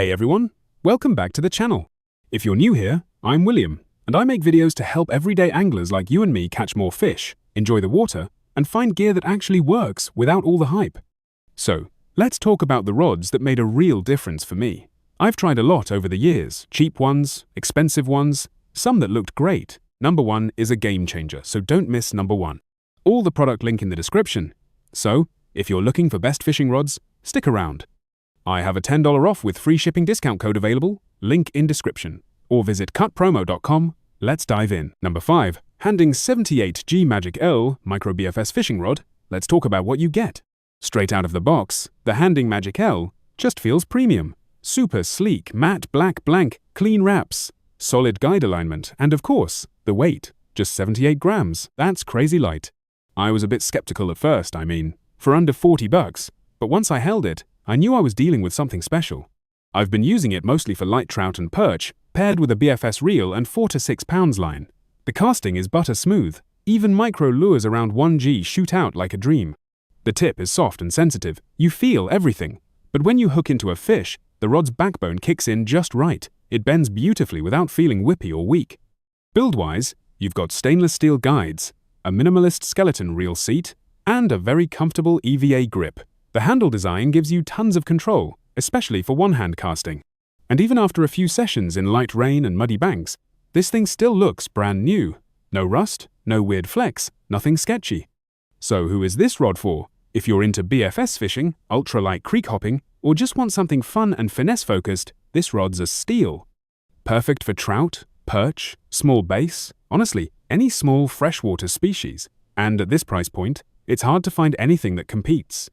Hey everyone, welcome back to the channel. If you're new here, I'm William, and I make videos to help everyday anglers like you and me catch more fish, enjoy the water, and find gear that actually works without all the hype. So, let's talk about the rods that made a real difference for me. I've tried a lot over the years, cheap ones, expensive ones, some that looked great. Number 1 is a game changer, so don't miss number 1. All the product link in the description. So, if you're looking for best fishing rods, stick around. I have a $10 off with free shipping discount code available, link in description, or visit cutpromo.com. Let's dive in. Number 5. Handing 78G Magic L Micro BFS Fishing Rod. Let's talk about what you get. Straight out of the box, the Handing Magic L just feels premium. Super sleek, matte black blank, clean wraps, solid guide alignment, and of course, the weight, just 78 grams. That's crazy light. I was a bit skeptical at first, for under $40, but once I held it, I knew I was dealing with something special. I've been using it mostly for light trout and perch, paired with a BFS reel and 4 to 6 pounds line. The casting is butter smooth, even micro lures around 1G shoot out like a dream. The tip is soft and sensitive, you feel everything. But when you hook into a fish, the rod's backbone kicks in just right. It bends beautifully without feeling whippy or weak. Build-wise, you've got stainless steel guides, a minimalist skeleton reel seat, and a very comfortable EVA grip. The handle design gives you tons of control, especially for one-hand casting. And even after a few sessions in light rain and muddy banks, this thing still looks brand new. No rust, no weird flex, nothing sketchy. So who is this rod for? If you're into BFS fishing, ultralight creek hopping, or just want something fun and finesse-focused, this rod's a steal. Perfect for trout, perch, small bass, honestly, any small freshwater species. And at this price point, it's hard to find anything that competes.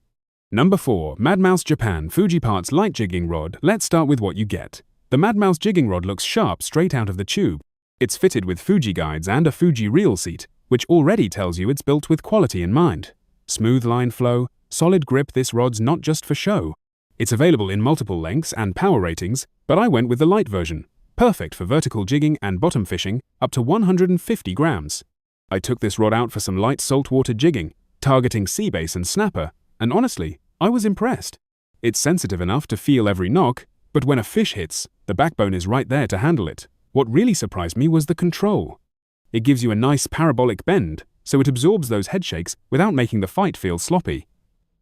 Number 4. MADMOUSE Japan Fuji Parts Light Jigging Rod. Let's start with what you get. The MADMOUSE jigging rod looks sharp straight out of the tube. It's fitted with Fuji guides and a Fuji reel seat, which already tells you it's built with quality in mind. Smooth line flow, solid grip. This rod's not just for show. It's available in multiple lengths and power ratings, but I went with the light version. Perfect for vertical jigging and bottom fishing, up to 150 grams. I took this rod out for some light saltwater jigging, targeting sea bass and snapper, and honestly, I was impressed. It's sensitive enough to feel every knock, but when a fish hits, the backbone is right there to handle it. What really surprised me was the control. It gives you a nice parabolic bend, so it absorbs those head shakes without making the fight feel sloppy.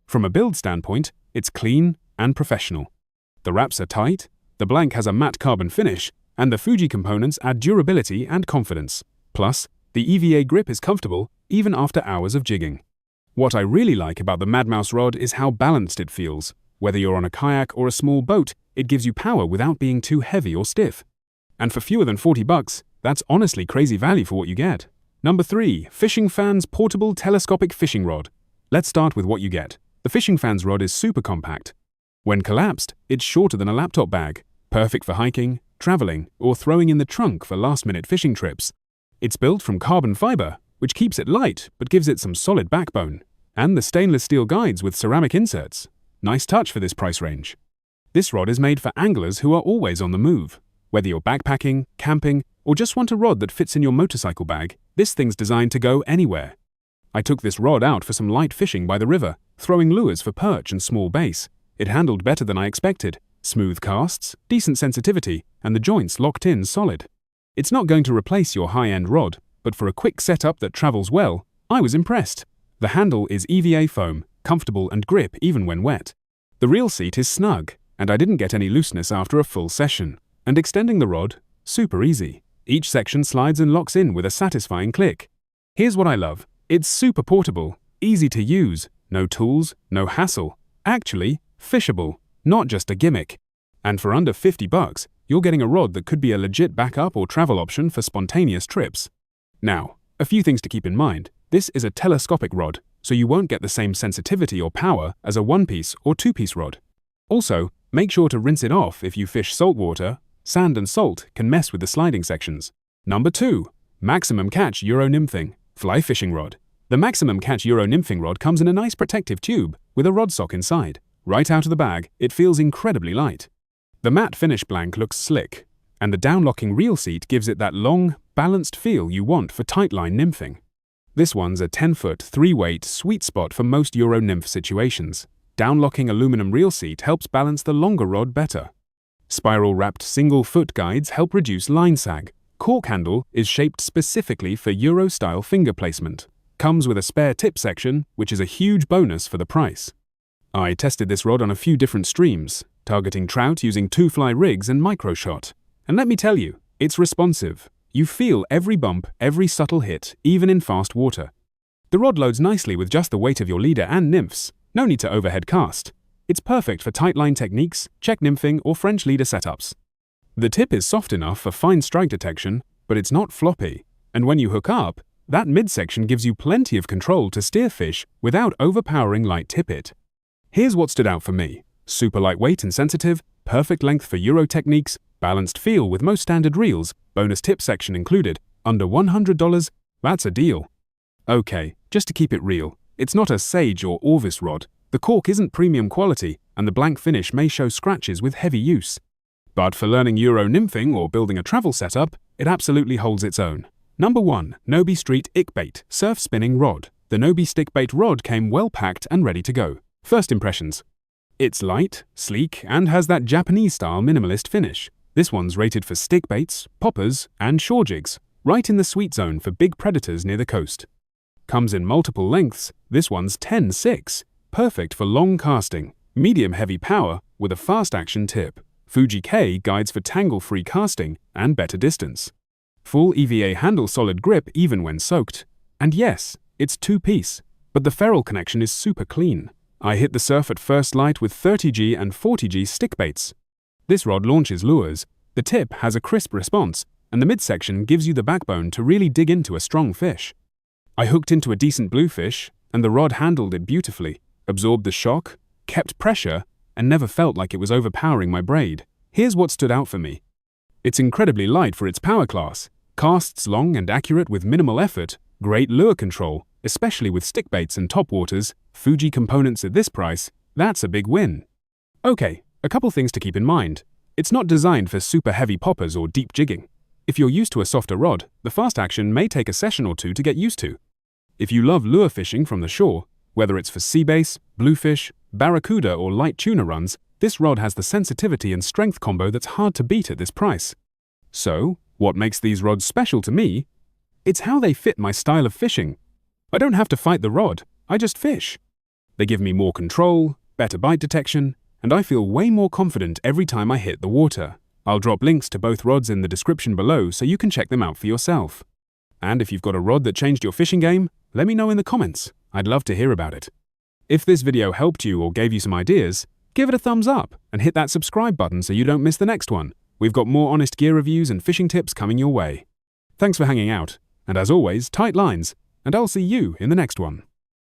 From a build standpoint, it's clean and professional. The wraps are tight, the blank has a matte carbon finish, and the Fuji components add durability and confidence. Plus, the EVA grip is comfortable even after hours of jigging. What I really like about the MADMOUSE rod is how balanced it feels. Whether you're on a kayak or a small boat, it gives you power without being too heavy or stiff. And for fewer than $40, that's honestly crazy value for what you get. Number 3. FISHINGFANS Portable Telescopic Fishing Rod. Let's start with what you get. The FISHINGFANS rod is super compact. When collapsed, it's shorter than a laptop bag, perfect for hiking, traveling, or throwing in the trunk for last-minute fishing trips. It's built from carbon fiber, which keeps it light but gives it some solid backbone. And the stainless steel guides with ceramic inserts. Nice touch for this price range. This rod is made for anglers who are always on the move. Whether you're backpacking, camping, or just want a rod that fits in your motorcycle bag, this thing's designed to go anywhere. I took this rod out for some light fishing by the river, throwing lures for perch and small bass. It handled better than I expected. Smooth casts, decent sensitivity, and the joints locked in solid. It's not going to replace your high-end rod, but for a quick setup that travels well, I was impressed. The handle is EVA foam, comfortable and grip even when wet. The reel seat is snug, and I didn't get any looseness after a full session. And extending the rod, super easy. Each section slides and locks in with a satisfying click. Here's what I love. It's super portable, easy to use, no tools, no hassle. Actually, fishable, not just a gimmick. And for under $50, you're getting a rod that could be a legit backup or travel option for spontaneous trips. Now, a few things to keep in mind. This is a telescopic rod, so you won't get the same sensitivity or power as a one-piece or two-piece rod. Also, make sure to rinse it off if you fish saltwater. Sand and salt can mess with the sliding sections. Number 2. Maximum Catch Euro Nymphing Fly Fishing Rod. The Maximum Catch Euro Nymphing rod comes in a nice protective tube with a rod sock inside. Right out of the bag, it feels incredibly light. The matte finish blank looks slick, and the down-locking reel seat gives it that long, balanced feel you want for tight-line nymphing. This one's a 10-foot, 3-weight sweet spot for most Euro nymph situations. Down-locking aluminum reel seat helps balance the longer rod better. Spiral-wrapped single-foot guides help reduce line sag. Cork handle is shaped specifically for Euro-style finger placement. Comes with a spare tip section, which is a huge bonus for the price. I tested this rod on a few different streams, targeting trout using 2-fly rigs and micro-shot. And let me tell you, it's responsive. You feel every bump, every subtle hit, even in fast water. The rod loads nicely with just the weight of your leader and nymphs. No need to overhead cast. It's perfect for tight line techniques, check nymphing, or French leader setups. The tip is soft enough for fine strike detection, but it's not floppy. And when you hook up, that midsection gives you plenty of control to steer fish without overpowering light tippet. Here's what stood out for me. Super lightweight and sensitive, perfect length for Euro techniques, balanced feel with most standard reels, bonus tip section included, under $100, that's a deal. Okay, just to keep it real, it's not a Sage or Orvis rod. The cork isn't premium quality, and the blank finish may show scratches with heavy use. But for learning Euro nymphing or building a travel setup, it absolutely holds its own. Number 1. Noeby Street Ickbait Surf Spinning Rod. The Noeby stickbait rod came well packed and ready to go. First impressions. It's light, sleek, and has that Japanese-style minimalist finish. This one's rated for stickbaits, poppers, and shore jigs, right in the sweet zone for big predators near the coast. Comes in multiple lengths. This one's 10-6, perfect for long casting, medium-heavy power with a fast-action tip. Fuji K guides for tangle-free casting and better distance. Full EVA handle solid grip even when soaked. And yes, it's 2-piece, but the ferrule connection is super clean. I hit the surf at first light with 30G and 40G stickbaits. This rod launches lures, the tip has a crisp response, and the midsection gives you the backbone to really dig into a strong fish. I hooked into a decent bluefish, and the rod handled it beautifully, absorbed the shock, kept pressure, and never felt like it was overpowering my braid. Here's what stood out for me. It's incredibly light for its power class, casts long and accurate with minimal effort, great lure control, especially with stickbaits and topwaters, Fuji components at this price, that's a big win. Okay, a couple things to keep in mind. It's not designed for super heavy poppers or deep jigging. If you're used to a softer rod, the fast action may take a session or two to get used to. If you love lure fishing from the shore, whether it's for sea bass, bluefish, barracuda or light tuna runs, this rod has the sensitivity and strength combo that's hard to beat at this price. So, what makes these rods special to me? It's how they fit my style of fishing. I don't have to fight the rod, I just fish. They give me more control, better bite detection, and I feel way more confident every time I hit the water. I'll drop links to both rods in the description below so you can check them out for yourself. And if you've got a rod that changed your fishing game, let me know in the comments. I'd love to hear about it. If this video helped you or gave you some ideas, give it a thumbs up and hit that subscribe button so you don't miss the next one. We've got more honest gear reviews and fishing tips coming your way. Thanks for hanging out, and as always, tight lines, and I'll see you in the next one.